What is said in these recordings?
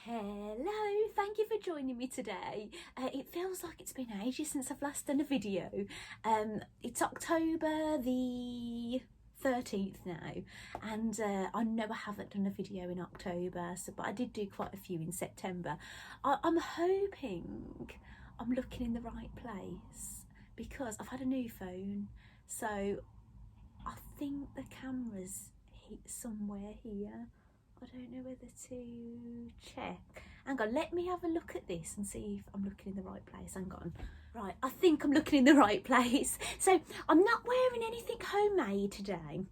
Hello, thank you for joining me today. It feels like it's been ages since I've last done a video. It's October the 13th now, and I know I haven't done a video in October, but I did do quite a few in September. I'm hoping I'm looking in the right place because I've had a new phone, so I think the camera's somewhere here. I don't know whether to check. Hang on, let me have a look at this and see if I'm looking in the right place. Hang on. Right, I think I'm looking in the right place. So I'm not wearing anything homemade today.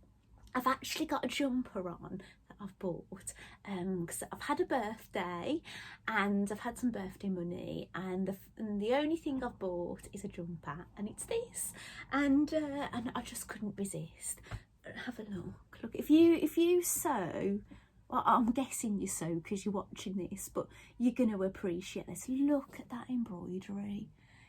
I've actually got a jumper on that I've bought because I've had a birthday and I've had some birthday money, and the only thing I've bought is a jumper, and it's this, and I just couldn't resist. Have a look. If you sew, well, I'm guessing you sew because you're watching this, but you're going to appreciate this. Look at that embroidery.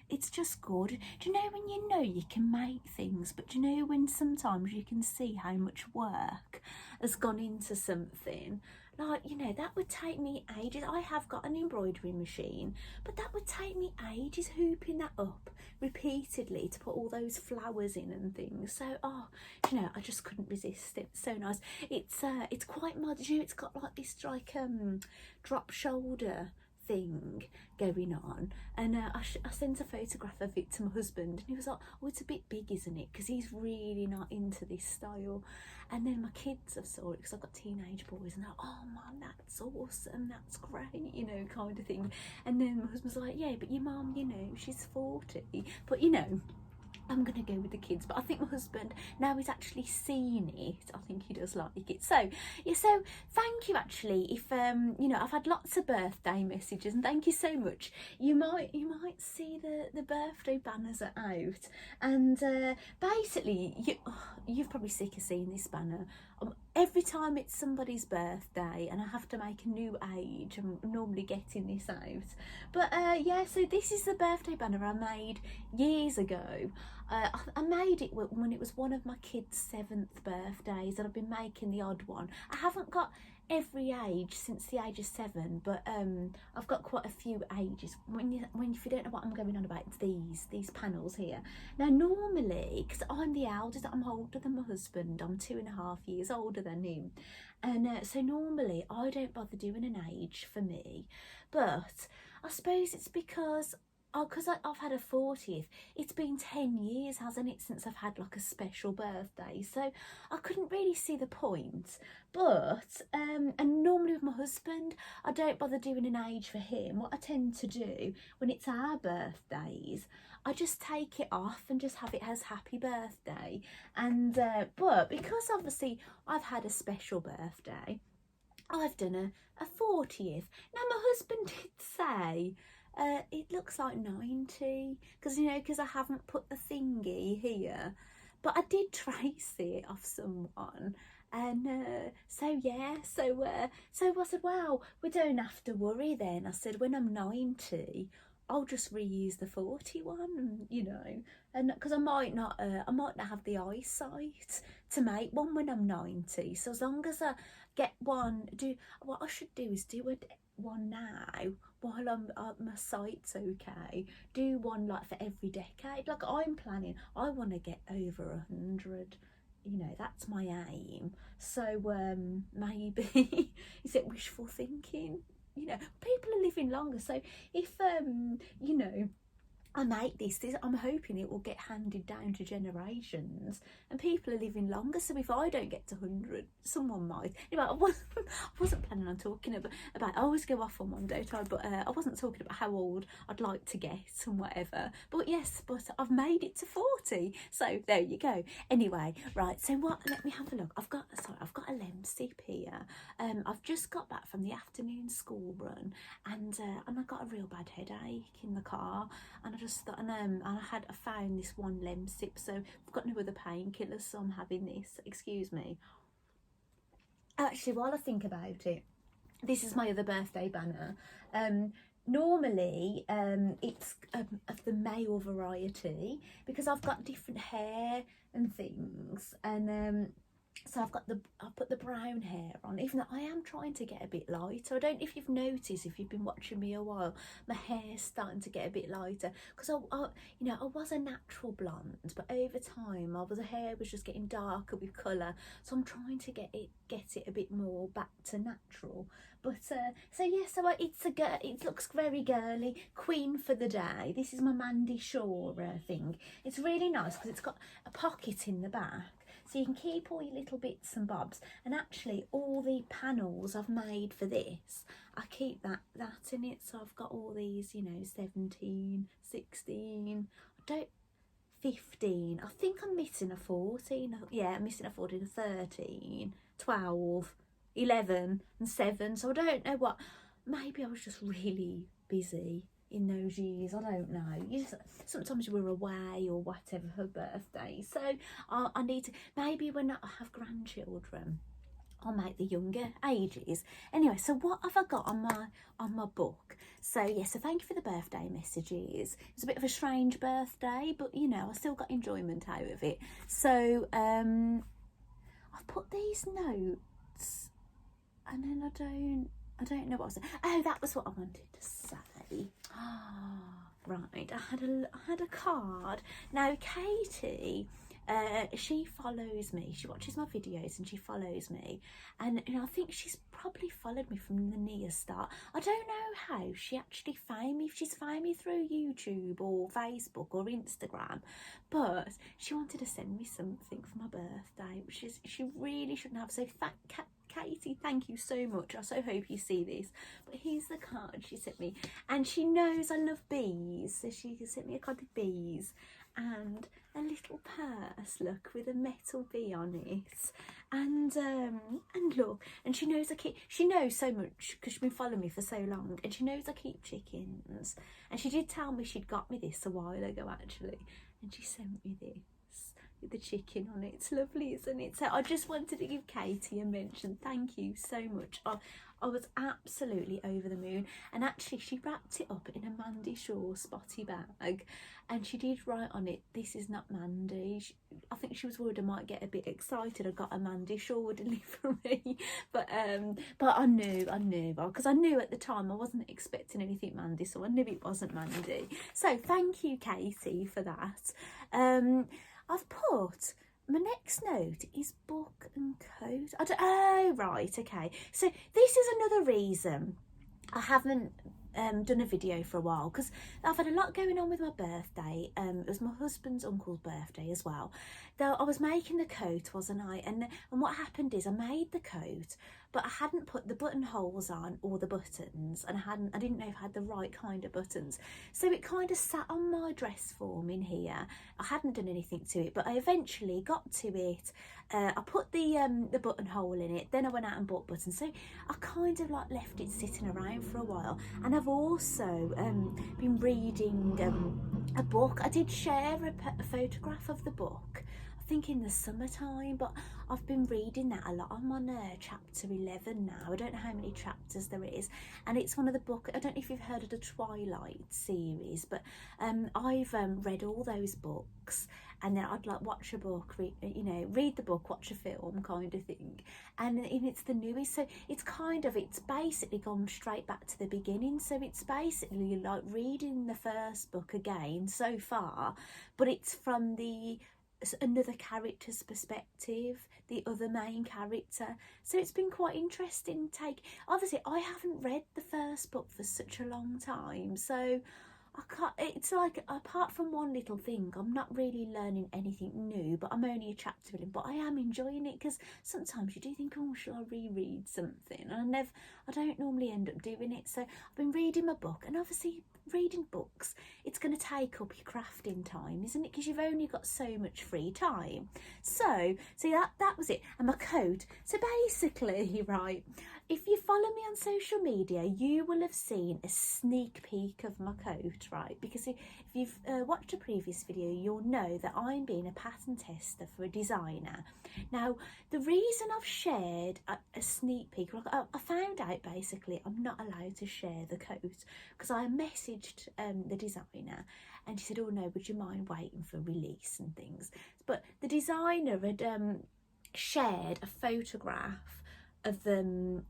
It's just good. Do you know when you can make things, but do you know when sometimes you can see how much work has gone into something? Like, that would take me ages. I have got an embroidery machine, but that would take me ages hooping that up repeatedly to put all those flowers in and things. So, I just couldn't resist it. It's so nice. It's quite modern. It's got like this drop shoulder thing going on, and I sent a photograph of it to my husband, and he was like, oh, it's a bit big, isn't it? Because he's really not into this style. And then my kids have saw it because I've got teenage boys, and they're like, oh man, that's awesome, that's great, kind of thing. And then my husband's like, yeah, but your mum, she's 40, but I'm gonna go with the kids. But I think my husband, now he's actually seen it, I think he does like it. So yeah, so thank you. Actually, if I've had lots of birthday messages, and thank you so much. You might see the birthday banners are out, and basically you've probably sick of seeing this banner. Every time it's somebody's birthday and I have to make a new age, I'm normally getting this out. But yeah, so this is the birthday banner I made years ago. I made it when it was one of my kids' 7th birthdays, and I've been making the odd one. I haven't got every age since the age of 7, but I've got quite a few ages. If you don't know what I'm going on about, it's these panels here. Now normally, because I'm the eldest, I'm older than my husband, I'm 2.5 years older than him, and so normally I don't bother doing an age for me, but I suppose it's because I've had a 40th. It's been 10 years, hasn't it, since I've had like a special birthday, so I couldn't really see the point. But and normally with my husband, I don't bother doing an age for him. What I tend to do when it's our birthdays, I just take it off and just have it as happy birthday. And but because obviously I've had a special birthday, I've done a 40th. Now my husband did say it looks like 90 because I haven't put the thingy here, but I did trace it off someone, and so yeah, so I said, well, we don't have to worry then. I said, when I'm 90, I'll just reuse the 41, and because I might not have the eyesight to make one when I'm 90. So as long as I get one, what I should do is do one now while my sight's okay. Do one like for every decade. Like I'm planning, I want to get over 100. That's my aim. So maybe is it wishful thinking? People are living longer. So if I make this, I'm hoping it will get handed down to generations, and people are living longer. So if I don't get to 100, someone might. Anyway, I wasn't planning on talking about. I always go off on one, don't I? But I wasn't talking about how old I'd like to get and whatever. But yes, I've made it to 40. So there you go. Anyway, right. So what? Let me have a look. I've got a Lemsip here. I've just got back from the afternoon school run, and I got a real bad headache in the car, and I just thought, and I found this one Lemsip, so I've got no other painkillers, so I'm having this. Excuse me. Actually, while I think about it, this is my other birthday banner. Normally it's of the male variety because I've got different hair and things, and So I've put the brown hair on, even though I am trying to get a bit lighter. I don't know if you've noticed, if you've been watching me a while, my hair's starting to get a bit lighter, because you know, I was a natural blonde, but over time the hair was just getting darker with colour. So I'm trying to get it a bit more back to natural. But so yeah, it looks very girly. Queen for the day. This is my Mandy Shaw thing. It's really nice because it's got a pocket in the back, so you can keep all your little bits and bobs. And actually all the panels I've made for this, I keep that in it. So I've got all these, you know, 17, 16, 15. I think I'm missing a 14. Yeah, I'm missing a 14, a 13, 12, 11 and 7. So I don't know what, maybe I was just really busy in those years. I don't know. Sometimes we're away or whatever for birthday. So I need to, maybe when I have grandchildren, I'll make the younger ages. Anyway, so what have I got on my book? So yeah, so thank you for the birthday messages. It was a bit of a strange birthday, but you know, I still got enjoyment out of it. So I've put these notes, and then I don't know what I was saying. Oh, that was what I wanted to say. Right, I had a card. Now Katie, she follows me, she watches my videos and she follows me, and you know, I think she's probably followed me from the near start. I don't know how she actually found me, if she's found me through YouTube or Facebook or Instagram, but she wanted to send me something for my birthday, which is, she really shouldn't have. So Katie, thank you so much. I so hope you see this. But here's the card she sent me, and she knows I love bees, so she sent me a card of bees and a little purse, look, with a metal bee on it, and look, and she knows she knows so much because she's been following me for so long, and she knows I keep chickens, and she did tell me she'd got me this a while ago actually, and she sent me this with the chicken on it. It's lovely, isn't it? So I just wanted to give Katie a mention. Thank you so much. I was absolutely over the moon, and actually she wrapped it up in a Mandy Shaw spotty bag, and she did write on it, "This is not Mandy." I think she was worried I might get a bit excited. I got a Mandy Shaw delivery, but I knew because I knew at the time I wasn't expecting anything Mandy, so I knew it wasn't Mandy. So thank you, Katie, for that. I've put, my next note is book and coat. Oh, right, okay. So this is another reason I haven't done a video for a while, because I've had a lot going on with my birthday. It was my husband's uncle's birthday as well. Though I was making the coat, wasn't I? And what happened is I made the coat, but I hadn't put the buttonholes on or the buttons, and I didn't know if I had the right kind of buttons. So it kind of sat on my dress form in here. I hadn't done anything to it, but I eventually got to it. I put the buttonhole in it, then I went out and bought buttons. So I kind of like left it sitting around for a while. And I've also been reading a book. I did share a photograph of the book, I think in the summertime, but I've been reading that a lot. I'm on chapter 11 now. I don't know how many chapters there is, and it's one of the book, I don't know if you've heard of the Twilight series, but I've read all those books, and then I'd like watch a book, read the book, watch a film kind of thing, and it's the newest, so it's basically gone straight back to the beginning. So it's basically like reading the first book again so far, but it's from another character's perspective, the other main character. So it's been quite interesting obviously I haven't read the first book for such a long time, so it's like, apart from one little thing, I'm not really learning anything new, but I'm only a chapter in, but I am enjoying it, because sometimes you do think, oh, shall I reread something? And I don't normally end up doing it. So I've been reading my book, and obviously reading books, it's going to take up your crafting time, isn't it? Because you've only got so much free time. So that was it. And my coat, so basically, right, if you follow me on social media, you will have seen a sneak peek of my coat, right? Because if you've watched a previous video, you'll know that I'm being a pattern tester for a designer. Now, the reason I've shared a sneak peek, I found out basically I'm not allowed to share the coat, because I messaged the designer, and she said, oh no, would you mind waiting for release and things? But the designer had shared a photograph of the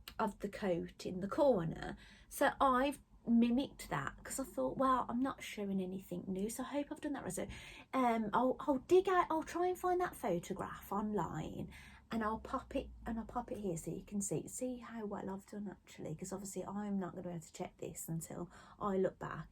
coat in the corner, so I've mimicked that because I thought, well, I'm not showing anything new, so I hope I've done that right. So I'll try and find that photograph online, and I'll pop it here so you can see how well I've done actually, because obviously I'm not going to be able to check this until I look back.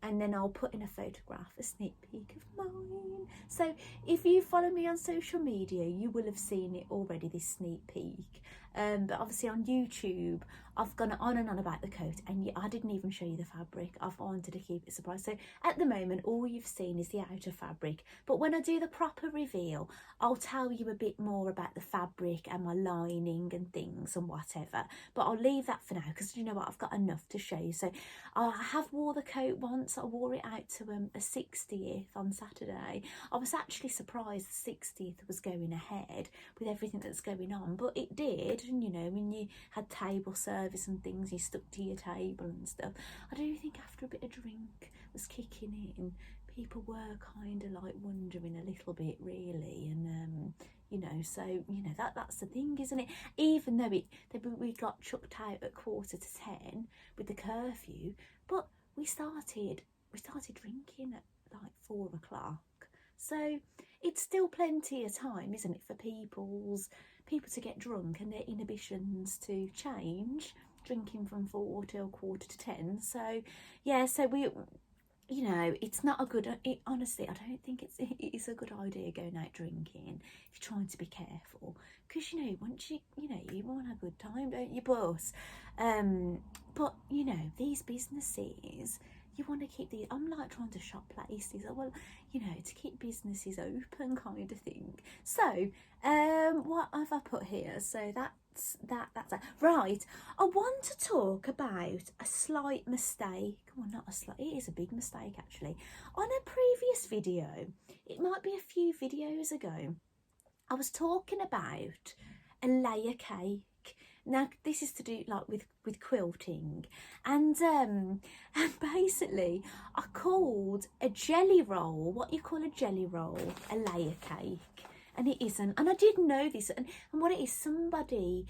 And then I'll put in a photograph, a sneak peek of mine. So if you follow me on social media, you will have seen it already, this sneak peek. But obviously on YouTube, I've gone on and on about the coat, and I didn't even show you the fabric. I've wanted to keep it a surprise. So at the moment, all you've seen is the outer fabric. But when I do the proper reveal, I'll tell you a bit more about the fabric and my lining and things and whatever. But I'll leave that for now, because you know what, I've got enough to show you. So I have wore the coat once. I wore it out to a 60th on Saturday. I was actually surprised the 60th was going ahead with everything that's going on, but it did. And you know, when you had table service and things, you stuck to your table and stuff. I do think after a bit of drink was kicking in, people were kind of like wondering a little bit, really. And you know, so you know, that's the thing, isn't it? Even though we got chucked out at 9:45 with the curfew, but we started drinking at like 4 o'clock. So it's still plenty of time, isn't it, for people to get drunk and their inhibitions to change, drinking from 4 till 9:45. So yeah, so we, you know, it's not a good, honestly, I don't think it is a good idea going out drinking if you're trying to be careful, because you know, once you know, you want a good time, don't you, boss? But you know, these businesses, you want to keep these, I'm like trying to shop places, well, you know, to keep businesses open kind of thing. So what have I put here? So that's that. Right, I want to talk about a slight mistake. Well, not a slight, it is a big mistake actually. On a previous video, it might be a few videos ago, I was talking about a layer cake. Now this is to do like with quilting, and basically I called a jelly roll, what you call a jelly roll, a layer cake, and it isn't. And I didn't know this, and what it is, somebody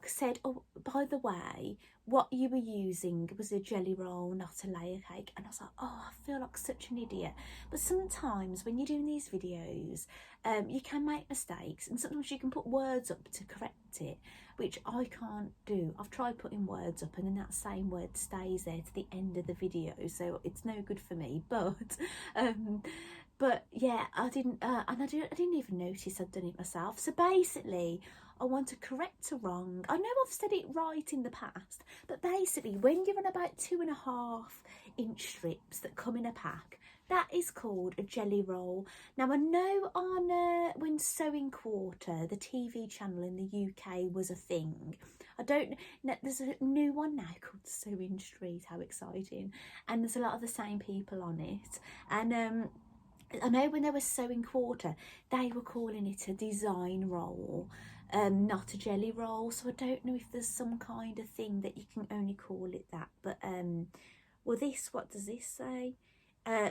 said, oh, by the way, what you were using was a jelly roll, not a layer cake. And I was like, oh, I feel like such an idiot. But sometimes when you're doing these videos, you can make mistakes, and sometimes you can put words up to correct it, which I can't do. I've tried putting words up and then that same word stays there to the end of the video, so it's no good for me. But yeah, I didn't and I didn't even notice I'd done it myself. So basically, I want to correct a wrong. I know I've said it right in the past, but basically when you're on about 2.5 inch strips that come in a pack, that is called a jelly roll. Now I know on when Sewing Quarter, the TV channel in the UK, was a thing. I don't know, there's a new one now called Sewing Street, how exciting, and there's a lot of the same people on it. And I know when there was Sewing Quarter, they were calling it a design roll, not a jelly roll. So I don't know if there's some kind of thing that you can only call it that. But well, what does this say?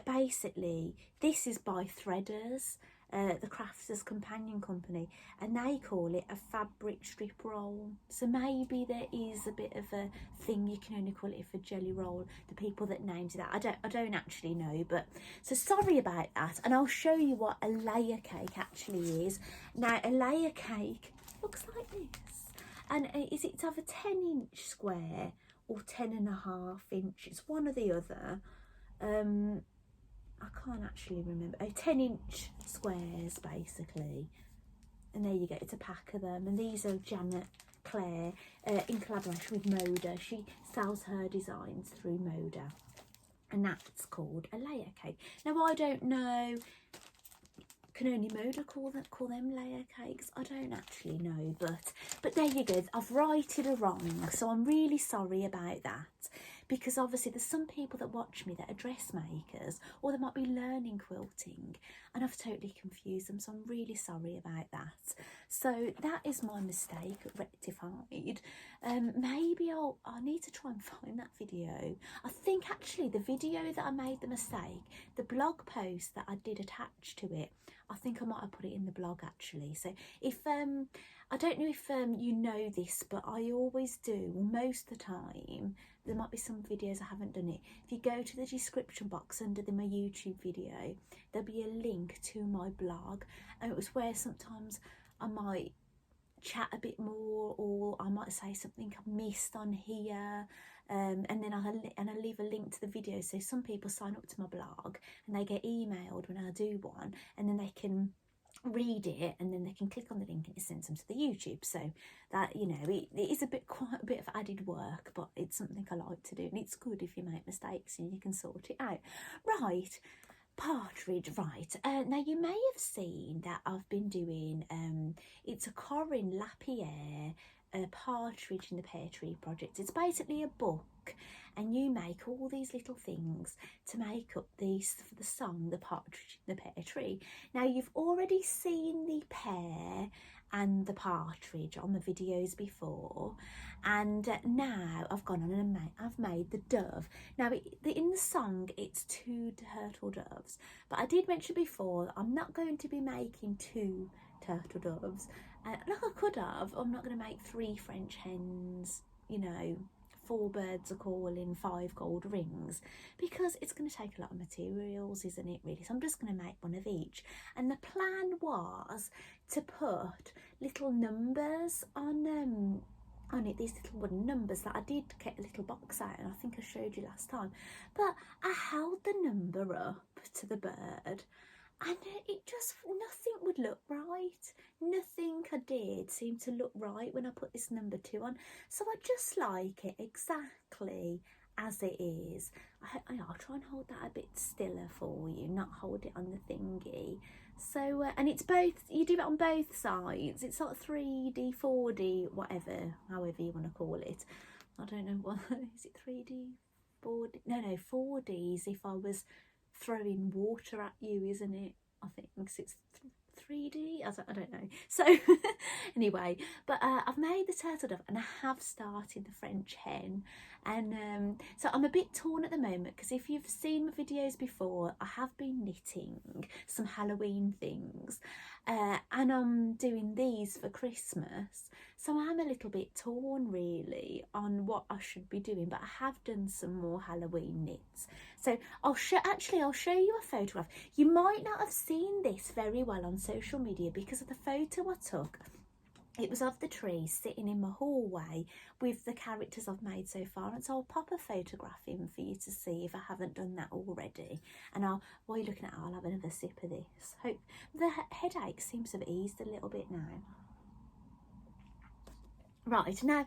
Basically, this is by Threaders, the Crafters Companion Company, and they call it a fabric strip roll. So maybe there is a bit of a thing you can only call it for jelly roll, the people that named that. I don't actually know, but so sorry about that. And I'll show you what a layer cake actually is. Now a layer cake looks like this, and it's either 10-inch square or 10.5 inch. It's one or the other. I can't actually remember. 10-inch squares basically, and there you go, it's a pack of them. And these are Janet Claire in collaboration with Moda. She sells her designs through Moda, and that's called a layer cake. Now I don't know, can only Moda call them layer cakes? I don't actually know, but there you go, I've righted a wrong, so I'm really sorry about that. because obviously there's some people that watch me that are dressmakers, or they might be learning quilting, and I've totally confused them, so I'm really sorry about that. So that is my mistake rectified. Maybe I need to try and find that video. I think actually the video that I made the mistake, the blog post that I did attach to it, I think I might have put it in the blog actually. So if I don't know if you know this, but I always do, most of the time, there might be some videos I haven't done it. If you go to the description box under my YouTube video, there'll be a link to my blog, and it was where sometimes I might chat a bit more, or I might say something I've missed on here, and then I'll leave a link to the video, so some people sign up to my blog and they get emailed when I do one, and then they can read it, and then they can click on the link and it sends them to the YouTube. So that, you know, it is quite a bit of added work, but it's something I like to do, and it's good if you make mistakes and you can sort it out. Right, partridge, right. Now you may have seen that I've been doing it's a Corinne Lapierre Partridge in the Pear Tree project. It's basically a book, and you make all these little things to make up these for the song The Partridge in the Pear Tree. Now you've already seen the pear and the partridge on the videos before, and now I've gone on and I've made the dove. Now in the song it's 2 turtle doves, but I did mention before I'm not going to be making 2 turtle doves. Like I could have, I'm not going to make 3 French hens, you know, 4 birds a calling, 5 gold rings, because it's going to take a lot of materials, isn't it, really? So I'm just going to make one of each. And the plan was to put little numbers on it, these little wooden numbers that I did get a little box out, and I think I showed you last time. But I held the number up to the bird, and it just, nothing would look right. Nothing I did seemed to look right when I put this number 2 on. So I just like it exactly as it is. I'll try and hold that a bit stiller for you, not hold it on the thingy. So, and it's both, you do it on both sides. It's like 3D, 4D, whatever, however you want to call it. I don't know what, is it 3D, 4D? No, 4Ds if I was throwing water at you, isn't it? I think it's 3D, I don't know. So anyway, but I've made the turtle dove, and I have started the French hen, and so I'm a bit torn at the moment, because if you've seen my videos before, I have been knitting some Halloween things, and I'm doing these for Christmas, so I'm a little bit torn really on what I should be doing, but I have done some more Halloween knits. So I'll show you a photograph. You might not have seen this very well on social media because of the photo I took. It was of the tree sitting in my hallway with the characters I've made so far, and so I'll pop a photograph in for you to see if I haven't done that already. And while you're looking at it, I'll have another sip of this. Hope the headache seems to have eased a little bit now. Right, now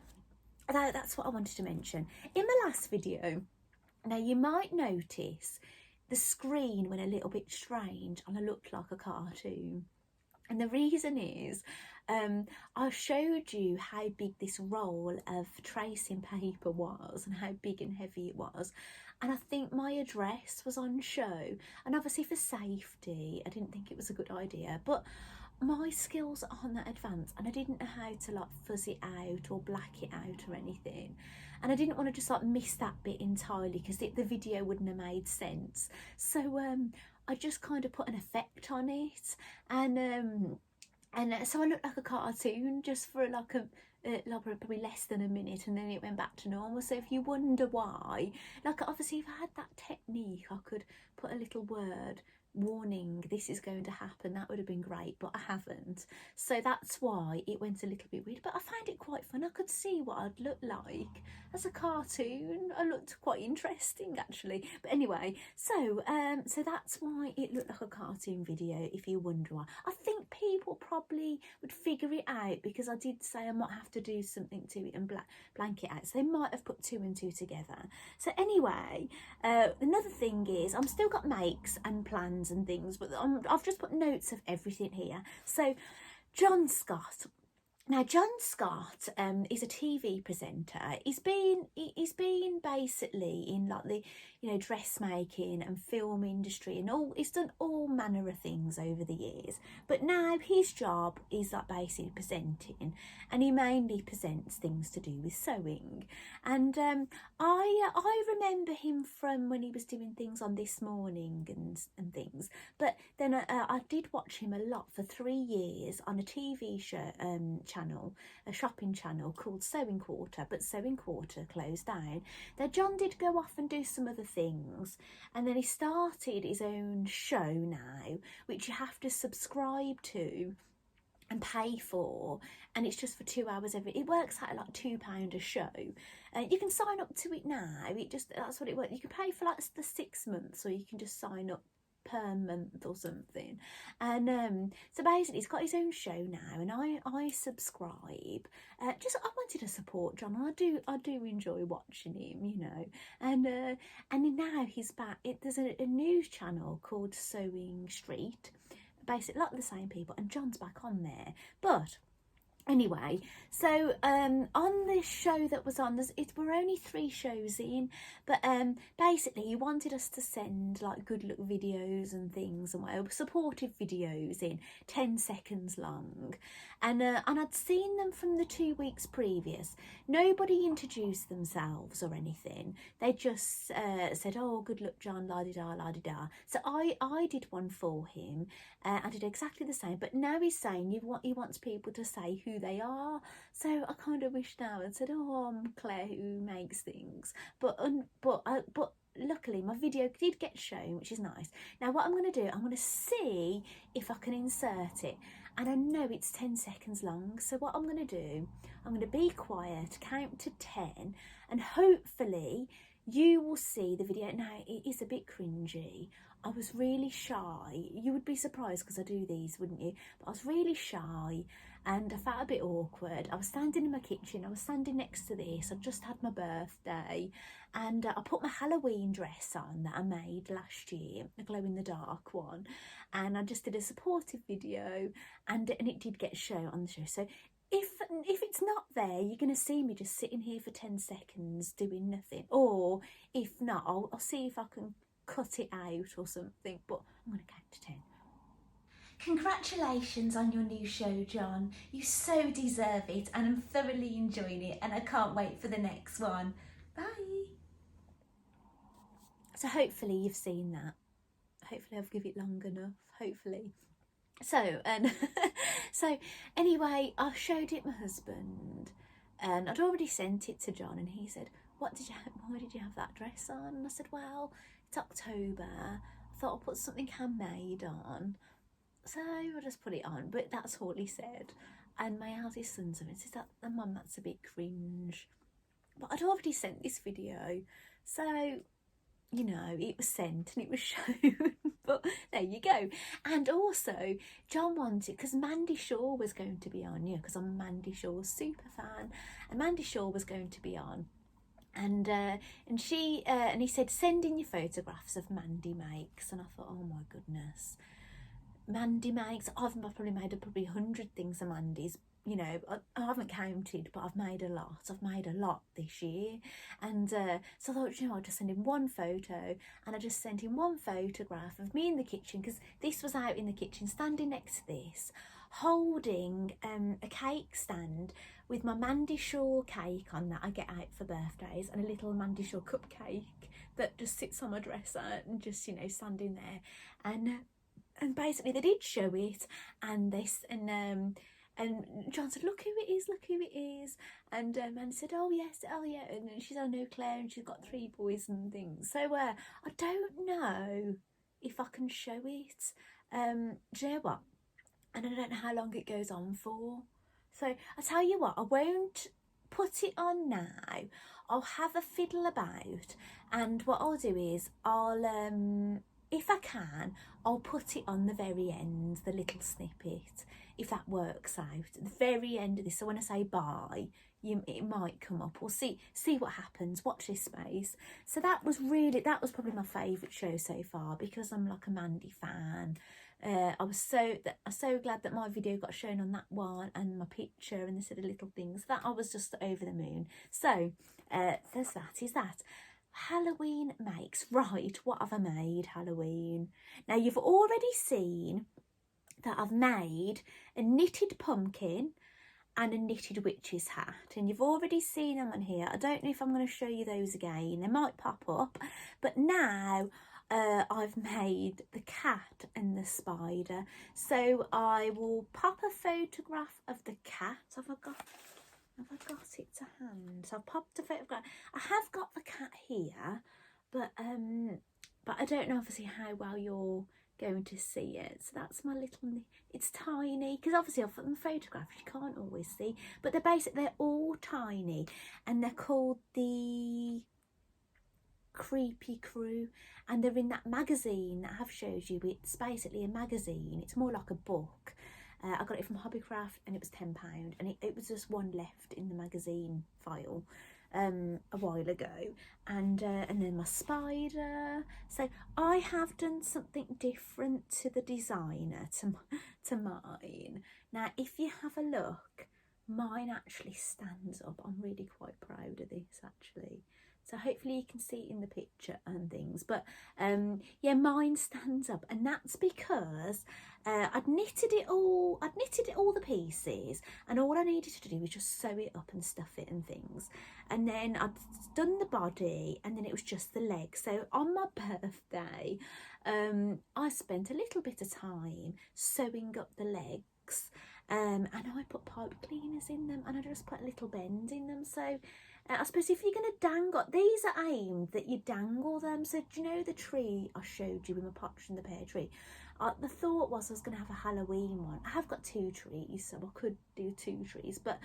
that's what I wanted to mention. In my last video, now you might notice the screen went a little bit strange and I looked like a cartoon. And the reason is, I showed you how big this roll of tracing paper was and how big and heavy it was. And I think my address was on show. And obviously for safety, I didn't think it was a good idea. But my skills aren't that advanced, and I didn't know how to like fuzz it out or black it out or anything, and I didn't want to just like miss that bit entirely because the video wouldn't have made sense. So I just kind of put an effect on it, and so I looked like a cartoon just for like probably less than a minute, and then it went back to normal. So if you wonder why, like obviously if I had that technique, I could put a little word warning this is going to happen, that would have been great, but I haven't, so that's why it went a little bit weird. But I found it quite fun. I could see what I'd look like as a cartoon. I looked quite interesting actually. But anyway, so that's why it looked like a cartoon video, if you wonder why. I think people probably would figure it out because I did say I might have to do something to it and blank it out, so they might have put 2 and 2 together. So anyway, another thing is I'm still got makes and plans and things, but I've just put notes of everything here. So John Scott, Now, John Scott is a TV presenter. He's been basically in like the, you know, dressmaking and film industry and all. He's done all manner of things over the years. But now his job is like basically presenting, and he mainly presents things to do with sewing. And I remember him from when he was doing things on This Morning and things. But then I did watch him a lot for 3 years on a TV show channel, a shopping channel called Sewing Quarter, but Sewing Quarter closed down. Then John did go off and do some other things, and then he started his own show now, which you have to subscribe to and pay for, and it's just for 2 hours it works out like £2 a show, and you can sign up to it now. That's what it works. You can pay for like the 6 months, or you can just sign up per month or something. And so basically he's got his own show now, and I subscribe. I wanted to support John. I do enjoy watching him, you know. And now he's back. There's a news channel called Sewing Street, basically like the same people, and John's back on there. But anyway, so on this show that was on, we're only 3 shows in, but basically he wanted us to send like good luck videos and things, and whatever, supportive videos in 10 seconds long, and I'd seen them from the 2 weeks previous. Nobody introduced themselves or anything. They just said, "Oh, good luck, John, la-di-da, la-di-da." So I did one for him. I did exactly the same, but now he's saying he wants people to say who they are. So I kind of wish now and said, "Oh, I'm Claire who makes things," but luckily my video did get shown, which is nice. Now what I'm going to do, I'm going to see if I can insert it, and I know it's 10 seconds long. So what I'm going to do, I'm going to be quiet, count to 10, and hopefully you will see the video. Now it is a bit cringy. I was really shy. You would be surprised because I do these, wouldn't you? But I was really shy and I felt a bit awkward. I was standing in my kitchen. I was standing next to this. I just had my birthday, and I put my Halloween dress on that I made last year, a glow-in-the-dark one, and I just did a supportive video, and it did get shown on the show. So if it's not there, you're going to see me just sitting here for 10 seconds doing nothing. Or if not, I'll see if I can cut it out or something, but I'm going to count to 10. Congratulations on your new show, John. You so deserve it, and I'm thoroughly enjoying it, and I can't wait for the next one. Bye. So hopefully you've seen that. Hopefully I've given it long enough. Hopefully. So, so anyway, I showed it my husband, and I'd already sent it to John, and he said, why did you have that dress on? And I said, well, it's October. I thought I'll put something handmade on. So I just put it on, but that's all he said. And my eldest son says, Mum, that's a bit cringe. But I'd already sent this video, so, you know, it was sent and it was shown. But there you go. And also, John wanted, because Mandy Shaw was going to be on, because I'm Mandy Shaw's super fan, and Mandy Shaw was going to be on. And she and he said, send in your photographs of Mandy Makes. And I thought, oh my goodness, Mandy Makes. I've probably made 100 things of Mandy's. You know, I haven't counted, but I've made a lot. I've made a lot this year. And so I thought, you know, I'll just send him one photo. And I just sent him one photograph of me in the kitchen, because this was out in the kitchen, standing next to this, holding a cake stand with my Mandy Shaw cake on that I get out for birthdays, and a little Mandy Shaw cupcake that just sits on my dresser, and just, you know, standing there. And basically they did show it, and John said, look who it is, look who it is. And Mandy said, oh yes, oh yeah. And she said, oh no, Claire, and she's got 3 boys and things. So I don't know if I can show it. Do you know what? And I don't know how long it goes on for. So I tell you what, I won't put it on now. I'll have a fiddle about, and what I'll do is if I can, I'll put it on the very end, the little snippet, if that works out, at the very end of this. So when I say bye, it might come up. We'll see what happens. Watch this space. So that was probably my favourite show so far, because I'm like a Mandy fan. I was so glad that my video got shown on that one, and my picture and the sort of little things, that I was just over the moon. So there's that. Halloween makes. Right, what have I made Halloween? Now, you've already seen that I've made a knitted pumpkin and a knitted witch's hat, and you've already seen them on here. I don't know if I'm going to show you those again. They might pop up, but now I've made the cat and the spider, so I will pop a photograph of the cat. Have I got it to hand? So I've popped a photograph. I have got the cat here, but I don't know obviously how well you're going to see it. So that's my little, it's tiny, because obviously I've put them photographs, you can't always see, but they're all tiny, and they're called the Creepy Crew, and they're in that magazine that I have showed you. It's basically a magazine, it's more like a book. I got it from Hobbycraft, and it was £10, and it was just one left in the magazine file a while ago, and then my spider. So I have done something different to the designer to mine. Now, if you have a look, mine actually stands up. I'm really quite proud of this actually. So hopefully you can see it in the picture and things, but yeah, mine stands up, and that's because I'd knitted it all the pieces, and all I needed to do was just sew it up and stuff it and things, and then I'd done the body, and then it was just the legs. So on my birthday, I spent a little bit of time sewing up the legs, and I put pipe cleaners in them, and I just put a little bend in them. So I suppose if you're going to dangle, these are aimed that you dangle them. So do you know the tree I showed you with my Partridge in the Pear Tree? The thought was I was going to have a Halloween one. I have got 2 trees, so I could do 2 trees, but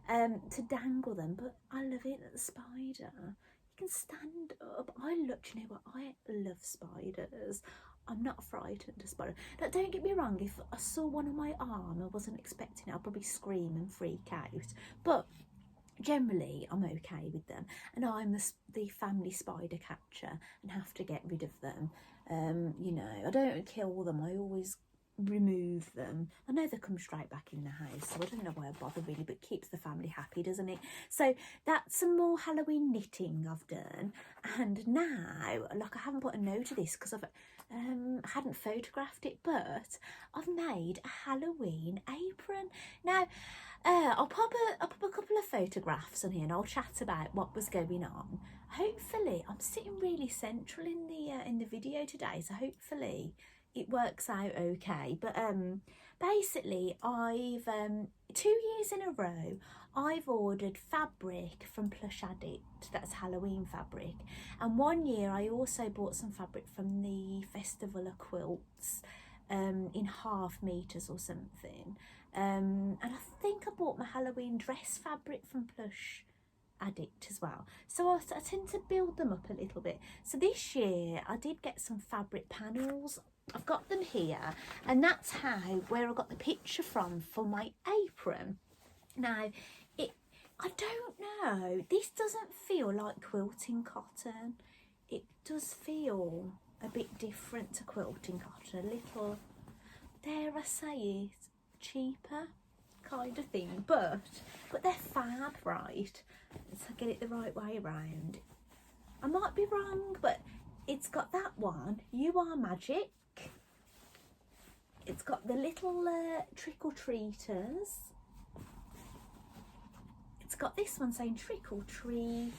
to dangle them. But I love it that the spider, you can stand up. Do you know what? I love spiders. I'm not frightened of spiders. Now, don't get me wrong, if I saw one on my arm, I wasn't expecting it, I'd probably scream and freak out. But generally I'm okay with them, and I'm the family spider catcher and have to get rid of them. You know, I don't kill them, I always remove them. I know they come straight back in the house, so I don't know why I bother really, but it keeps the family happy, doesn't it? So that's some more Halloween knitting I've done, and now, like, I haven't put a note of this because I hadn't photographed it, but I've made a Halloween apron. Now, I'll pop a couple of photographs on here, and I'll chat about what was going on. Hopefully, I'm sitting really central in the video today, so hopefully it works out okay. But basically, I've 2 years in a row I've ordered fabric from Plush Addict, that's Halloween fabric, and 1 year I also bought some fabric from the Festival of Quilts in ½ meters or something, and I think I bought my Halloween dress fabric from Plush Addict as well. So I tend to build them up a little bit. So this year I did get some fabric panels. I've got them here, and that's where I got the picture from for my apron. Now, I don't know, this doesn't feel like quilting cotton. It does feel a bit different to quilting cotton, a little, dare I say it, cheaper kind of thing, but they're fab, right? So get it the right way around. I might be wrong, but it's got that one, You Are Magic. It's got the little trick-or-treaters. It's got this one saying trick or treat.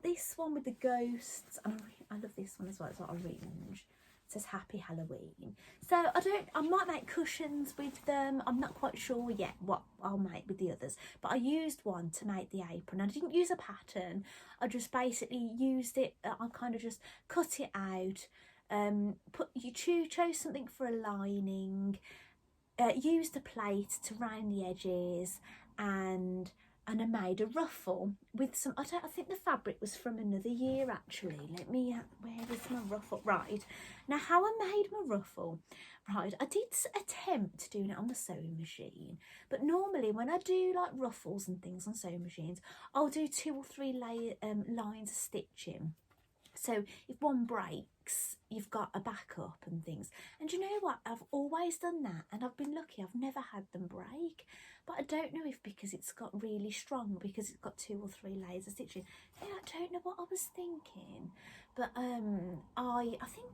This one with the ghosts. I love this one as well. It's like orange. It says Happy Halloween. So I might make cushions with them. I'm not quite sure yet what I'll make with the others. But I used one to make the apron. I didn't use a pattern. I just basically used it. I kind of just cut it out. Chose something for a lining. Used a plate to round the edges, and and I made a ruffle with some, I think the fabric was from another year actually. Let me, where is my ruffle? Right, now how I made my ruffle, right, I did attempt doing it on the sewing machine, but normally when I do like ruffles and things on sewing machines, I'll do 2 or 3 lines of stitching. So if one breaks, you've got a backup and things. And you know what? I've always done that, and I've been lucky. I've never had them break. But I don't know if because it's got really strong, because it's got 2 or 3 layers of stitching. Yeah, I don't know what I was thinking. But I think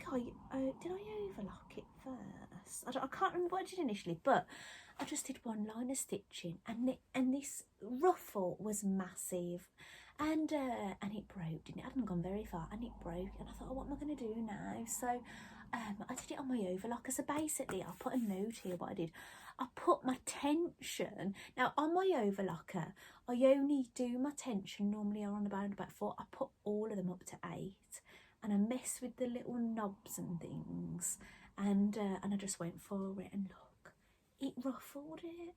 did I overlock it first? I can't remember what I did initially, but I just did 1 line of stitching, and this ruffle was massive. And it broke, didn't it? I hadn't gone very far, and it broke, and I thought, oh, what am I going to do now? So I did it on my overlocker. So basically I put a note here what I did. I put my tension, now on my overlocker I only do my tension normally around about 4. I put all of them up to 8, and I mess with the little knobs and things, and I just went for it, and look, it ruffled it.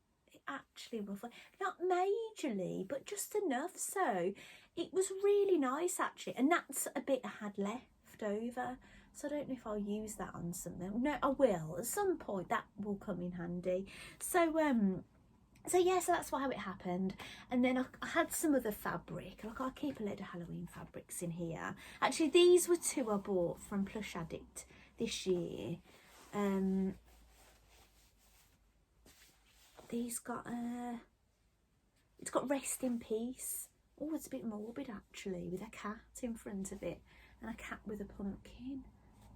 Actually ruffled, not majorly, but just enough, so it was really nice actually. And that's a bit I had left over, so I don't know if I'll use that on something. No, I will at some point, that will come in handy. So yeah, so that's how it happened. And then I had some other fabric. Like, I keep a load of Halloween fabrics in here. Actually, these were 2 I bought from Plush Addict this year. These got it's got Rest in Peace. Oh, it's a bit morbid actually, with a cat in front of it, and a cat with a pumpkin.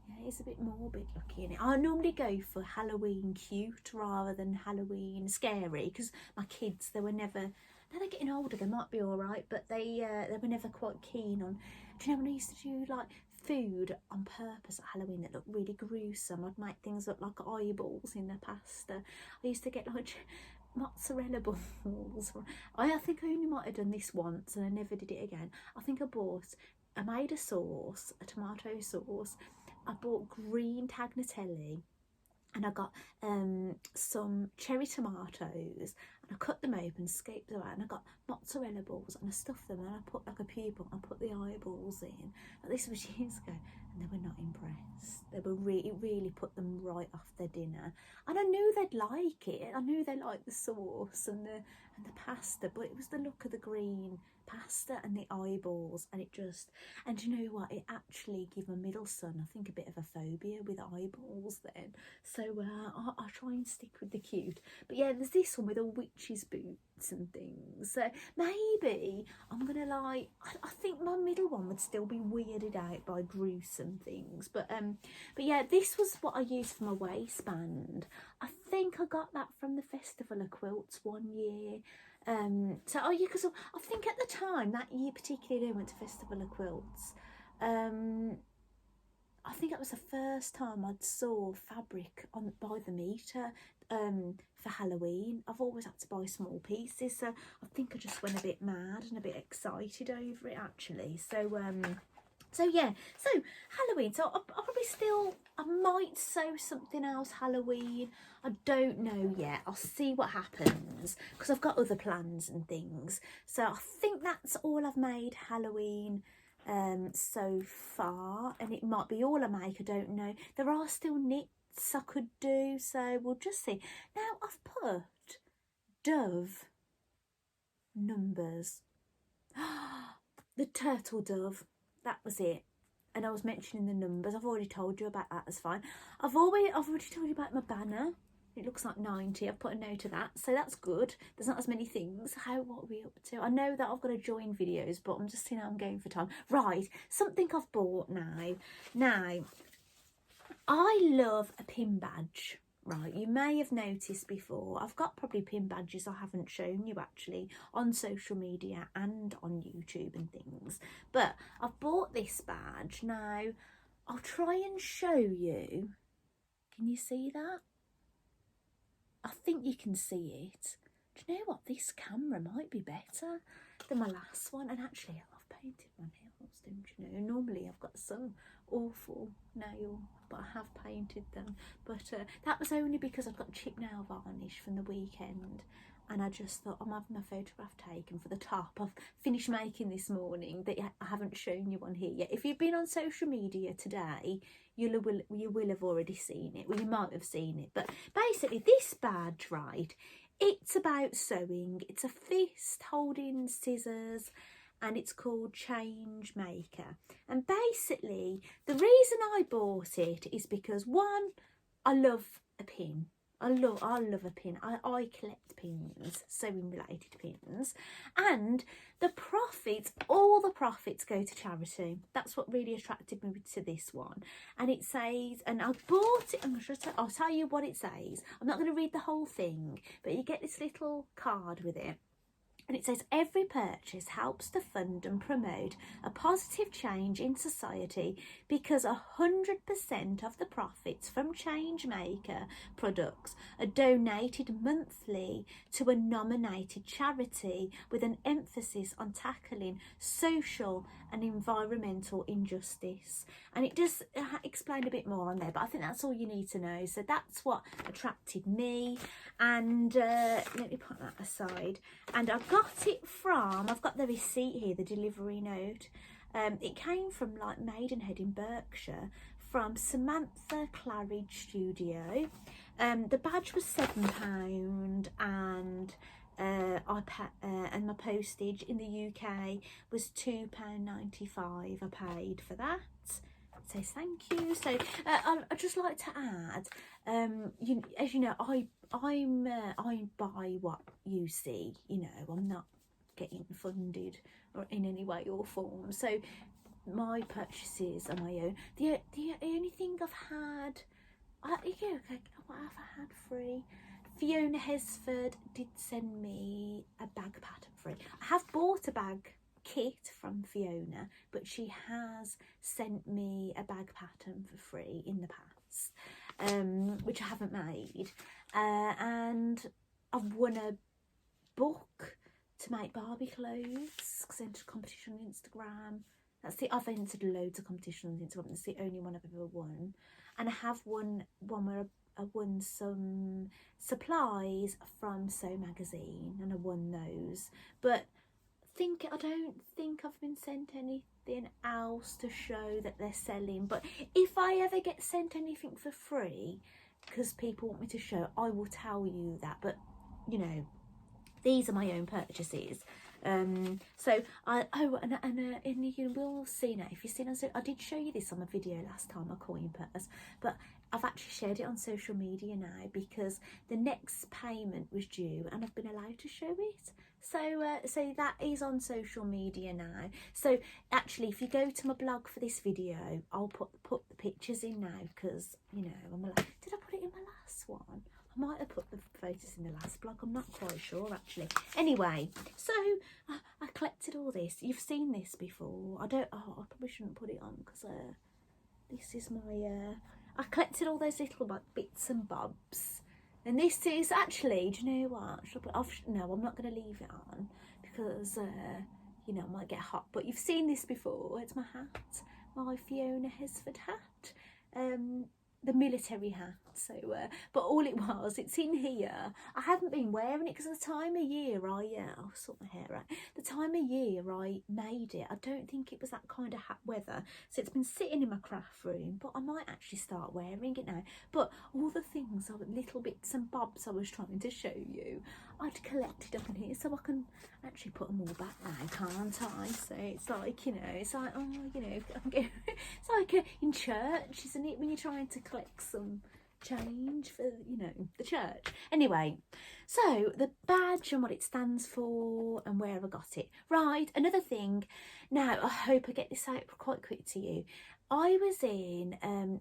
Yeah, it's a bit morbid looking. I normally go for Halloween cute rather than Halloween scary, because my kids, they were never, now they're getting older, they might be all right, but they were never quite keen on, do you know when I used to do like food on purpose at Halloween that looked really gruesome? I'd make things look like eyeballs in the pasta. I used to get like mozzarella balls. I think I only might have done this once, and I never did it again. I made a sauce, a tomato sauce. I bought green tagliatelle, and I got some cherry tomatoes, and I cut them open, scraped them out, and I got mozzarella balls, and I stuffed them, and I put like a pupil, and I put the eyeballs in. But this was years ago, and they were not impressed. They were really put them right off their dinner, and I knew they'd like it. I knew they liked the sauce and the pasta, but it was the look of the green pasta and the eyeballs, and and you know what, it actually gave my middle son, I think, a bit of a phobia with eyeballs then. So I'll try and stick with the cute. But yeah, there's this one with all witches boots and things, so maybe I'm gonna like, I think my middle one would still be weirded out by gruesome things, but yeah, this was what I used for my waistband. I think I got that from the Festival of Quilts one year. So oh yeah, because I think at the time that year particularly I went to Festival of Quilts, I think that was the first time I'd saw fabric by the meter for Halloween. I've always had to buy small pieces, so I think I just went a bit mad and a bit excited over it actually. So yeah, so Halloween, so I'll probably still, I might sew something else Halloween. I don't know yet. I'll see what happens, because I've got other plans and things. So I think that's all I've made Halloween so far, and it might be all I make, I don't know. There are still knits I could do, so we'll just see. Now I've put Dove numbers. The turtle dove, that was it. And I was mentioning the numbers. I've already told you about that, that's fine. I've already told you about my banner. It looks like 90. I've put a note of that, so that's good. There's not as many things. What are we up to? I know that I've got to join videos, but I'm just seeing how I'm going for time. Right, something I've bought now. Now, I love a pin badge. Right, you may have noticed before, I've got probably pin badges I haven't shown you actually on social media and on YouTube and things, but I've bought this badge. Now I'll try and show you. Can you see that? I think you can see it. Do you know what, this camera might be better than my last one, and actually I've painted my nails, don't you know? Normally I've got some awful nail, but I have painted them, but that was only because I've got chip nail varnish from the weekend, and I just thought I'm having a photograph taken for the top I've finished making this morning that I haven't shown you on here yet. If you've been on social media today, you will have already seen it. Well, you might have seen it, but basically this badge, right, it's about sewing. It's a fist holding scissors, and it's called Change Maker. And basically the reason I bought it is because, one, I love a pin. I love a pin. I collect pins, sewing related pins, and the profits, all the profits go to charity. That's what really attracted me to this one. And it says, and I bought it, I'll tell you what it says. I'm not going to read the whole thing, but you get this little card with it. And it says, every purchase helps to fund and promote a positive change in society because 100% of the profits from Changemaker products are donated monthly to a nominated charity with an emphasis on tackling social and environmental injustice. And it does explain a bit more on there, but I think that's all you need to know. So that's what attracted me. And let me put that aside. And I got it from, I've got the receipt here, the delivery note. It came from like Maidenhead in Berkshire, from Samantha Claridge Studio. The badge was £7, and and my postage in the UK was £2.95. I paid for that. So thank you. So I'd just like to add, as you know, I buy what you see. You know, I'm not getting funded or in any way or form. So my purchases are my own. The only thing I've had, what have I had free? Fiona Hesford did send me a bag pattern free. I have bought a bag kit from Fiona, but she has sent me a bag pattern for free in the past, which I haven't made. And I've won a book to make Barbie clothes because I entered a competition on Instagram. I've entered loads of competitions on Instagram. That's the only one I've ever won. And I have won one where I won some supplies from Sew Magazine, and I won those. But I don't think I've been sent anything else to show that they're selling. But if I ever get sent anything for free because people want me to show, I will tell you that. But you know, these are my own purchases. So you will see now, if you've seen, I did show you this on my video last time, a coin purse, but I've actually shared it on social media now because the next payment was due and I've been allowed to show it. So that is on social media now. So actually, if you go to my blog for this video, I'll put the pictures in now because, you know, I'm allowed. Did I put it in my last one? I might have put the photos in the last blog, I'm not quite sure actually. Anyway, so I collected all this. You've seen this before. I probably shouldn't put it on because this is my, I collected all those little like bits and bobs. And this is actually, do you know what? No, I'm not going to leave it on because, you know, I might get hot. But you've seen this before. It's my hat, my Fiona Hesford hat. The military hat. So but all it was, it's in here. I haven't been wearing it because of the time of year I'll sort my hair out. The time of year I made it, I don't think it was that kind of hat weather, so it's been sitting in my craft room, but I might actually start wearing it now. But all the things, little bits and bobs I was trying to show you, I'd collected up in here, so I can actually put them all back now, can't I? So it's like, you know, it's like, oh, you know, it's like in church, isn't it, when you're trying to collect some change for, you know, the church. Anyway, so the badge and what it stands for and where I got it. Right, another thing. Now, I hope I get this out quite quick to you. I was in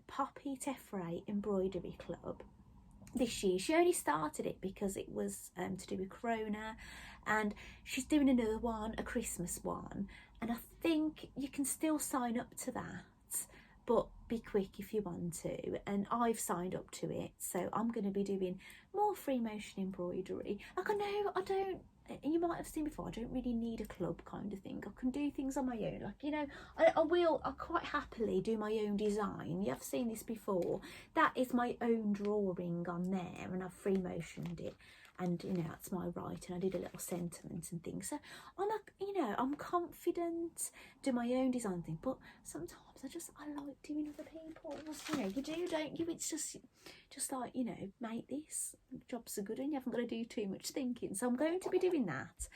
Poppy Teffray Embroidery Club this year. She only started it because it was to do with Corona, and she's doing another one, a Christmas one, and I think you can still sign up to that, but be quick if you want to. And I've signed up to it, so I'm going to be doing more free motion embroidery. Like, I know I don't, you might have seen before, I don't really need a club kind of thing. I can do things on my own, like, you know, I'll quite happily do my own design. You have seen this before. That is my own drawing on there, and I've free motioned it. and you know that's my right, and I did a little sentiment and things. So I'm confident, do my own design thing, but sometimes I like doing other people's. You know, you do, don't you? It's just like, you know, make this jobs are good and you haven't got to do too much thinking. So I'm going to be doing that.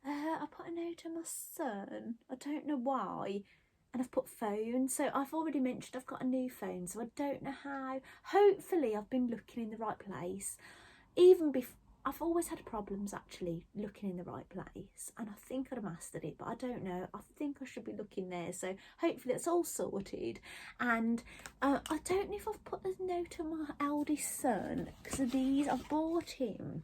I put a note on my son. I don't know why. And I've put phone. So I've already mentioned I've got a new phone. So I don't know how. Hopefully I've been looking in the right place. Even before, I've always had problems actually looking in the right place. And I think I'd have mastered it, but I don't know. I think I should be looking there. So hopefully it's all sorted. And I don't know if I've put a note on my eldest son, because of these I've bought him.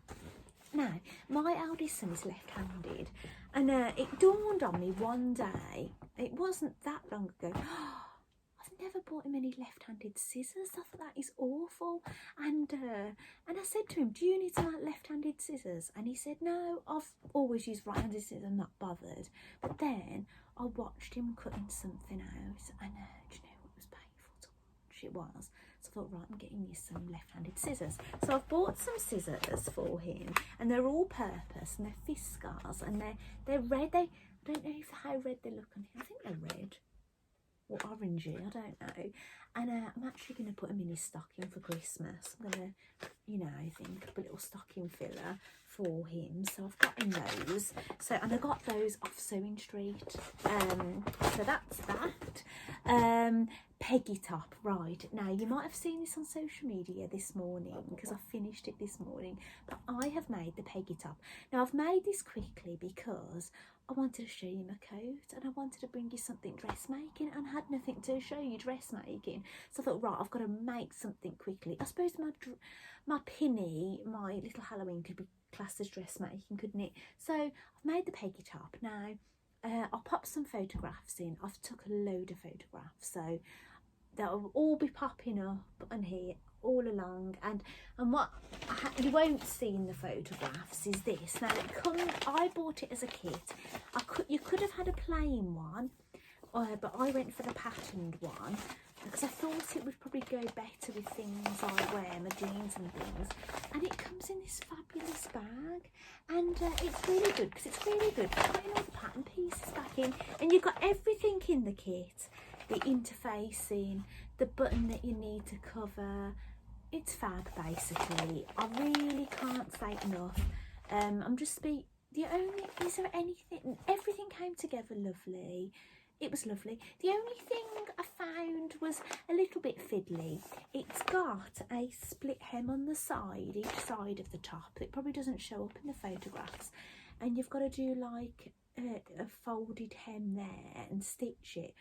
Now, my eldest son is left-handed, and it dawned on me one day, it wasn't that long ago, I've never bought him any left-handed scissors. I thought that is awful. And I said to him, do you need some left-handed scissors? And he said, no, I've always used right-handed scissors, I'm not bothered. But then I watched him cutting something out, and do you know what was painful to watch? It was. So I thought, right, I'm getting you some left-handed scissors. So I've bought some scissors for him, and they're all purpose, and they're Fiskars, and they're red. I don't know how red they look on here. I think they're red or orangey, I don't know. And I'm actually going to put them in his stocking for Christmas. I'm going to, you know, I think a little stocking filler for him. So I've got him those. So, and I got those off Sewing Street. So that's that. Peggy top, right. Now, you might have seen this on social media this morning, because I finished it this morning, but I have made the Peggy top. Now, I've made this quickly because I wanted to show you my coat, and I wanted to bring you something dressmaking, and I had nothing to show you dressmaking. So I thought, right, I've got to make something quickly. I suppose my pinny, my little Halloween, could be classed as dressmaking, couldn't it? So I've made the Peggy top. Now, I'll pop some photographs in. I've took a load of photographs, so they'll all be popping up on here all along, and what you won't see in the photographs is this. Now, I bought it as a kit. You could have had a plain one, but I went for the patterned one because I thought it would probably go better with things I wear, my jeans and things. And it comes in this fabulous bag, and it's really good, because it's really good for putting all the pattern pieces back in, and you've got everything in the kit. The interfacing, the button that you need to cover. It's fab, basically. I really can't say enough. I'm just is there anything? Everything came together lovely. It was lovely. The only thing I found was a little bit fiddly. It's got a split hem on the side, each side of the top. It probably doesn't show up in the photographs. And you've got to do like a folded hem there and stitch it.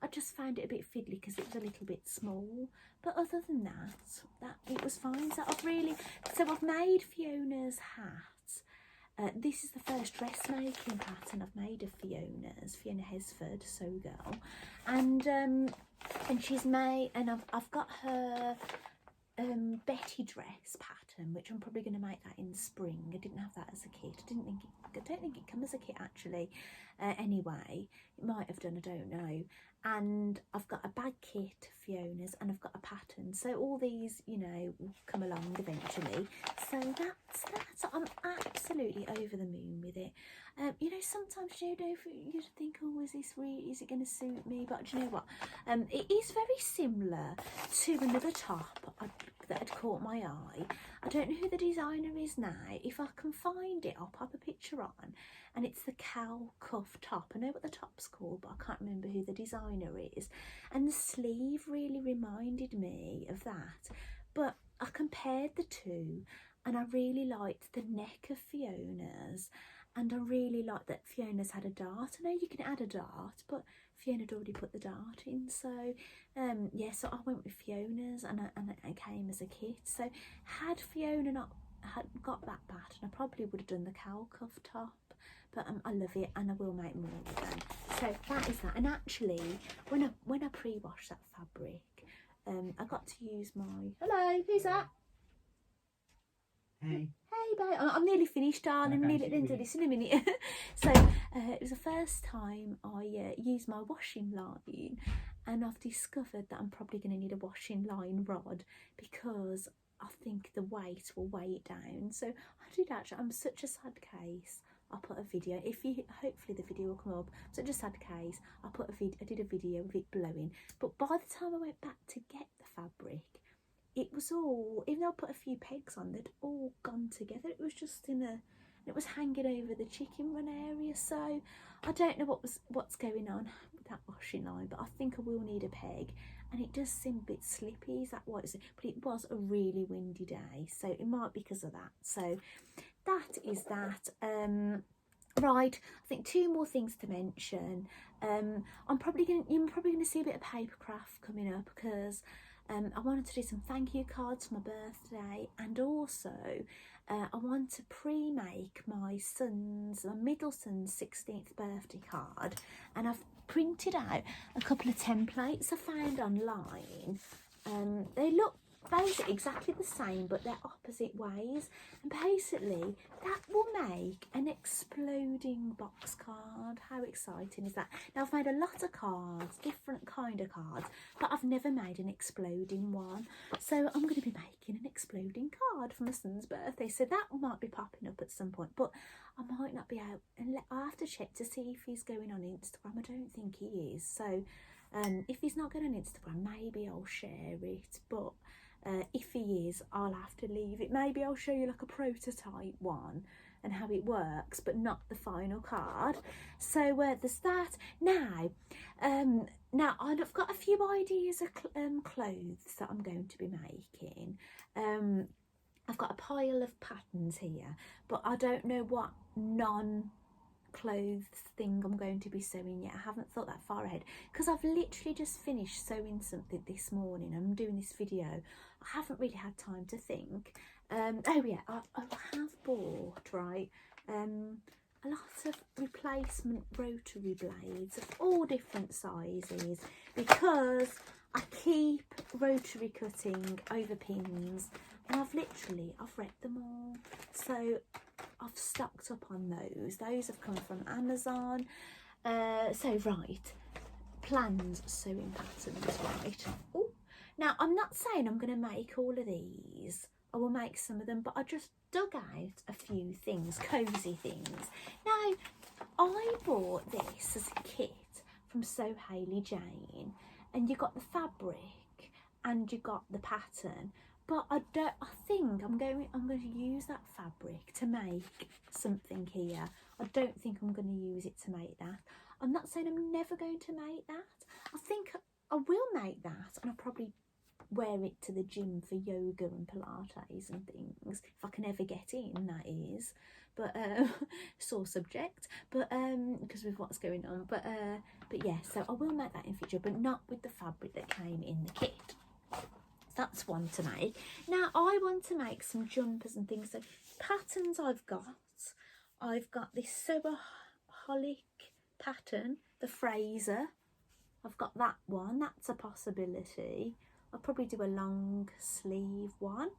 I just found it a bit fiddly because it was a little bit small, but other than that it was fine. So I've made Fiona's hat. This is the first dressmaking pattern I've made of Fiona's, Fiona Hesford, Sew Girl, and she's made, and I've got her Betty dress pattern, which I'm probably going to make that in spring. I didn't have that as a kit. I don't think it comes as a kit actually. Anyway, it might have done, I don't know. And I've got a bag kit, Fiona's, and I've got a pattern. So all these, you know, will come along eventually. So that's I'm absolutely over the moon with it. You know, sometimes you know, you think, oh, is it going to suit me? But do you know what? It is very similar to another top that had caught my eye. I don't know who the designer is now. If I can find it, I'll pop a picture on. And it's the cow cuff top. I know what the top's called, but I can't remember who the designer is. And the sleeve really reminded me of that. But I compared the two, and I really liked the neck of Fiona's. And I really liked that Fiona's had a dart. I know you can add a dart, but Fiona had already put the dart in. So, yeah, so I went with Fiona's, and it came as a kit. So had Fiona not had got that pattern, I probably would have done the cowl cuff top. But I love it, and I will make more with them. So that is that. And actually, when I pre-washed that fabric, I got to use my... Hello, who's that? Hey. Hey, babe. I'm nearly finished, darling. Nearly at the end of this in a minute. So it was the first time I used my washing line, and I've discovered that I'm probably going to need a washing line rod, because I think the weight will weigh it down. So I did actually, I'm such a sad case. I'll put a video, if you, hopefully the video will come up. Such a sad case. I did a video of it blowing, but by the time I went back to get the fabric, it was all, even though I put a few pegs on, they'd all gone together. It was just it was hanging over the chicken run area. So I don't know what's going on with that washing line, but I think I will need a peg. And it does seem a bit slippy, is that what it is? But it was a really windy day, so it might be because of that. So that is that. Right, I think 2 more things to mention. you're probably gonna see a bit of paper craft coming up, because I wanted to do some thank you cards for my birthday, and also I want to pre-make my middle son's 16th birthday card, and I've printed out a couple of templates I found online. They look basically exactly the same, but they're opposite ways, and basically that will make an exploding box card. How exciting is that? Now, I've made a lot of cards, different kind of cards, but I've never made an exploding one, so I'm going to be making an exploding card for my son's birthday. So that might be popping up at some point, but I might not be out, and I have to check to see if he's going on Instagram. I don't think he is, so if he's not going on Instagram, maybe I'll share it, but if he is, I'll have to leave it. Maybe I'll show you like a prototype one and how it works, but not the final card. So there's that. Now I've got a few ideas of clothes that I'm going to be making. I've got a pile of patterns here, but I don't know what clothes thing I'm going to be sewing yet. I haven't thought that far ahead, because I've literally just finished sewing something this morning. I'm doing this video. I haven't really had time to think. Oh yeah, I have bought, right, a lot of replacement rotary blades of all different sizes, because I keep rotary cutting over pins, and I've read them all, so I've stocked up on those. Those have come from Amazon. So right, planned sewing patterns, right. Ooh. Now, I'm not saying I'm going to make all of these. I will make some of them, but I just dug out a few things, cosy things. Now, I bought this as a kit from Sew Hayley Jane, and you got the fabric and you got the pattern. But I think I'm going to use that fabric to make something here. I don't think I'm going to use it to make that. I'm not saying I'm never going to make that. I think I will make that, and I'll probably wear it to the gym for yoga and Pilates and things, if I can ever get in, that is. But sore subject, but because with what's going on. But yeah, so I will make that in future, but not with the fabric that came in the kit. That's one to make. Now, I want to make some jumpers and things. So patterns I've got this Sewaholic pattern, the Fraser. I've got that one. That's a possibility. I'll probably do a long sleeve one.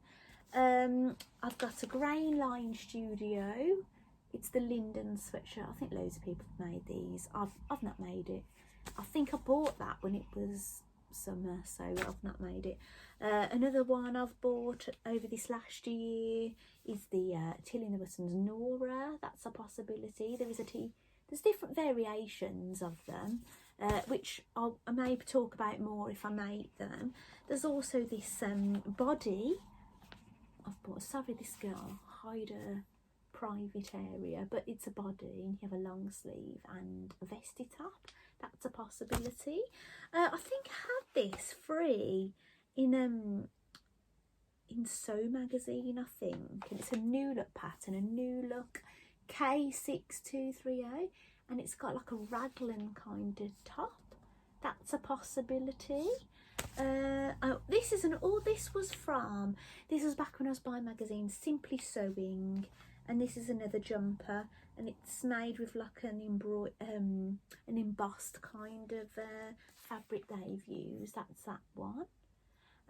I've got a Grain Line Studio. It's the Linden sweatshirt. I think loads of people have made these. I've not made it. I think I bought that when it was summer, so I've not made it. Another one I've bought over this last year is the Tilly and the Buttons Nora. That's a possibility. There's different variations of them, which I may talk about more if I make them. There's also this body I've bought. Sorry, this girl, hide a private area, but it's a body, and you have a long sleeve and a vesty top. That's a possibility. I think I had this free in Sew magazine, I think, and it's a New Look pattern, a New Look K6230, and it's got like a raglan kind of top. That's a possibility. This was back when I was buying magazines, Simply Sewing, and this is another jumper, and it's made with like an embossed kind of fabric they've used. That's that one.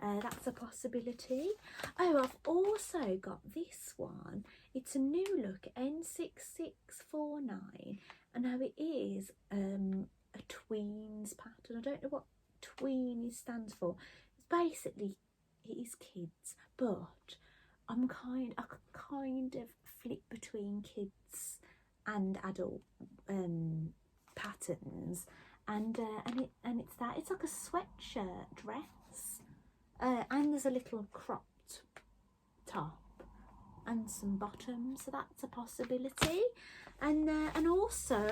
That's a possibility. Oh, I've also got this one. It's a New Look N6649, and now it is a tweens pattern. I don't know what tween stands for. It's basically it is kids, but I kind of flip between kids and adult patterns, and it's like a sweatshirt dress, and there's a little cropped top and some bottoms, so that's a possibility. And also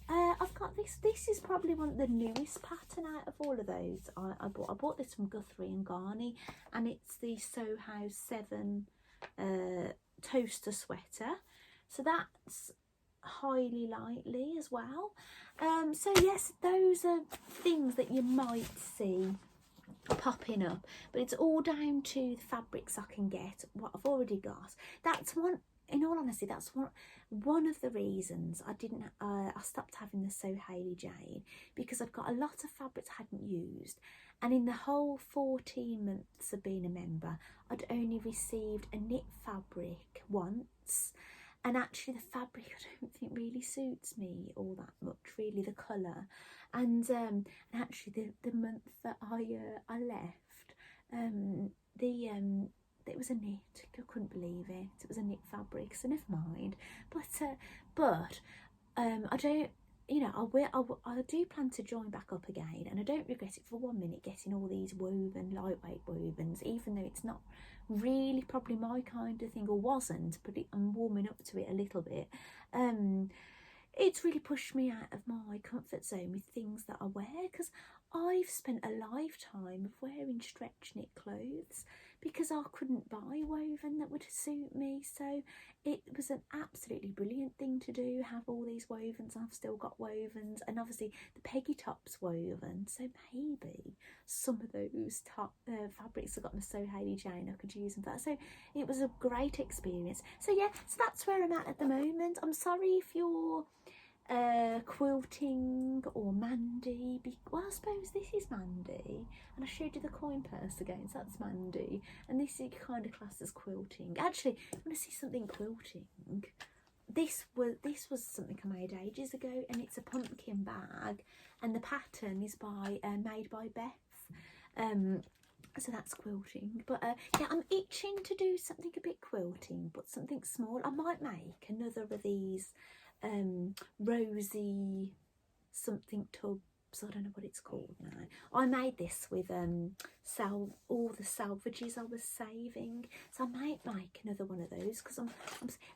I've got this. This is probably one of the newest pattern out of all of those. I bought this from Guthrie and Garney, and it's the Soho House 7 toaster sweater. So that's highly lightly as well. So yes, those are things that you might see popping up, but it's all down to the fabrics I can get, what I've already got. That's one, in all honesty, that's one of the reasons I stopped having the So Hayley Jane, because I'd got a lot of fabrics I hadn't used, and in the whole 14 months of being a member, I'd only received a knit fabric once. And actually the fabric I don't think really suits me all that much, really, the colour. And actually the month that I left, it was a knit. I couldn't believe it. It was a knit fabric, so never mind. But I don't, you know, I do plan to join back up again, and I don't regret it for 1 minute getting all these woven, lightweight wovens, even though it's not really probably my kind of thing, or wasn't, but I'm warming up to it a little bit. It's really pushed me out of my comfort zone with things that I wear, because I've spent a lifetime of wearing stretch knit clothes because I couldn't buy woven that would suit me. So it was an absolutely brilliant thing to do, have all these wovens. I've still got wovens, and obviously the Peggy Top's woven, so maybe some of those top fabrics I got in the So Hayley Jane, I could use them for that. So it was a great experience. So yeah, so that's where I'm at the moment. I'm sorry if you're quilting or Mandy. Well, I suppose this is Mandy, and I showed you the coin purse again, so that's Mandy, and this is kind of classed as quilting. Actually, I want to see something quilting. This was something I made ages ago, and it's a pumpkin bag, and the pattern is made by Beth. So that's quilting. But yeah, I'm itching to do something a bit quilting, but something small. I might make another of these rosy something tubs. I don't know what it's called now. I made this with all the salvages I was saving, so I might make another one of those, because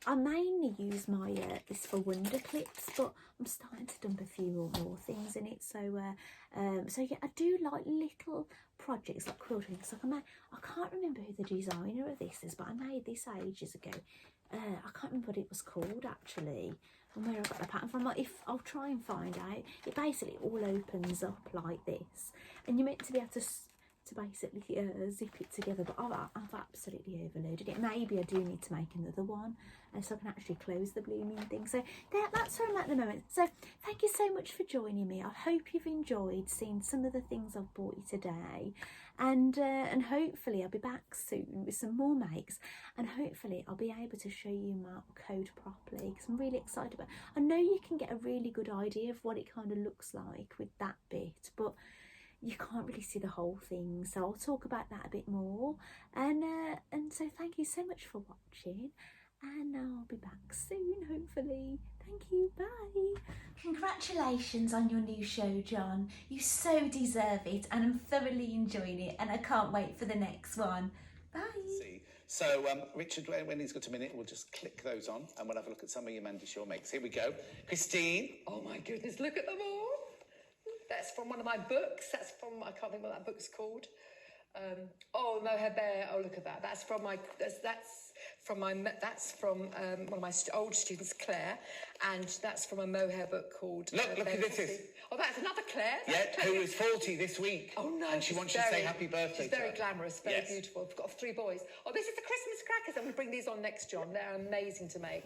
I mainly use my this for wonder clips, but I'm starting to dump a few more things in it. So so yeah, I do like little projects like quilting. So I can't remember who the designer of this is, but I made this ages ago. I can't remember what it was called actually, and where I got the pattern from. I'll try and find out. It basically all opens up like this, and you're meant to be able to basically zip it together, but I've absolutely overloaded it. Maybe I do need to make another one, so I can actually close the blooming thing. So that's where I'm at the moment. So thank you so much for joining me. I hope you've enjoyed seeing some of the things I've bought you today, and hopefully I'll be back soon with some more makes, and hopefully I'll be able to show you my code properly, because I'm really excited about it. I know you can get a really good idea of what it kind of looks like with that bit, but you can't really see the whole thing, so I'll talk about that a bit more. And so thank you so much for watching, and I'll be back soon, hopefully. Thank you, bye. Congratulations on your new show, John. You so deserve it, and I'm thoroughly enjoying it, and I can't wait for the next one. Bye. So Richard, when he's got a minute, we'll just click those on, and we'll have a look at some of your Mandy Shaw makes. Here we go. Christine. Oh my goodness, look at them all. That's from one of my books. That's from, I can't think what that book's called. Oh, Mohair Bear. Oh, look at that. That's from my. That's from one of my old students, Claire, and that's from a mohair book called. Look who this is. Oh, that's another Claire. Yeah, who is 40 this week. Oh no, and she wants you to say happy birthday. She's very to her. glamorous, very beautiful. I've got 3 boys. Oh, this is the Christmas crackers. I'm going to bring these on next, John. They're amazing to make.